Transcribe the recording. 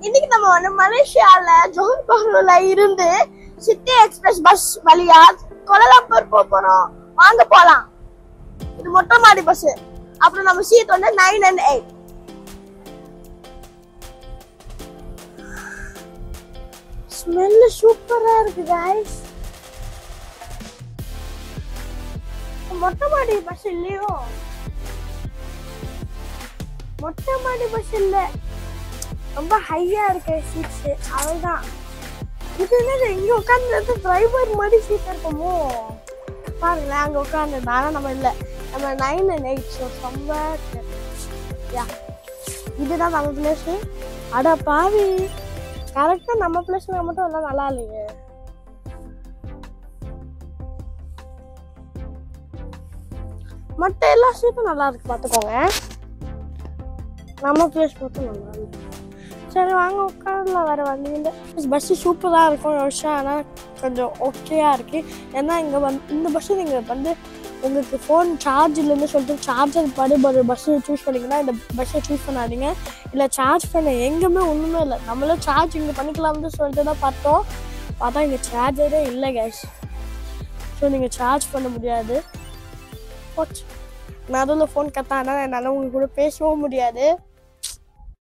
இன்னைக்கு நம்ம வந்து மலேசியால ஜோஹர் பஹ்ருல இருந்து சிட்டி எக்ஸ்பிரஸ் பஸ் வழியா கோலாலம்பூர் போறோம். வாங்க போலாம். இது மொட்டை மாடி பஸ். அப்புறம் நம்ம சீட் வந்து 9 and 8. ஸ்மெல் சூப்பரா இருக்கு गाइस. மொட்டை மாடி பஸ் இல்லையோ? மொட்டை மாடி பஸ் இல்ல, ரொம்ப ஹையா இருக்கு சீட்ஸ். அவ்வளவுதான். இது என்னது இங்க உட்கார்ந்து டிரைவர் மாதிரி சீட் இருக்குமோ பாருங்களேன். அங்க உட்கார்ந்து ஆனா நம்ம இல்ல, நம்ம 9 and 8. ஸோ ரொம்ப இதுதான் நம்ம பிளேஸ். அட பாவி, கரெக்டா நம்ம பிளேஸ்ல மட்டும் எல்லாம் நல்லா இல்லையே. மற்ற எல்லா சீட்டும் நல்லா இருக்கு பாத்துக்கோங்க. நம்ம பிளேஸ் மட்டும் நல்லா இருக்கு. சரி வாங்க உட்காரலாம். வேற வண்டியில் பஸ் சூப்பராக இருக்கும் யோசிச்சா. ஆனால் கொஞ்சம் ஓகேயா இருக்கு. ஏன்னா இங்கே இந்த பஸ்ஸு நீங்கள் வந்து உங்களுக்கு ஃபோன் சார்ஜ் இல்லைன்னு சொல்லிட்டு சார்ஜர் படி ஒரு பஸ்ஸு சூஸ் பண்ணிங்கன்னா இந்த பஸ்ஸை சூஸ் பண்ணாதீங்க. இல்லை சார்ஜ் பண்ண எங்கேயுமே ஒன்றுமே இல்லை. நம்மளும் சார்ஜ் இங்கே பண்ணிக்கலாம்னு சொல்லிட்டு தான் பார்த்தா இங்கே சார்ஜரே இல்லை கேஸ். ஸோ நீங்கள் சார்ஜ் பண்ண முடியாது. நடுவில் ஃபோன் கட்டானா என்னால் உங்க கூட பேசவும் முடியாது.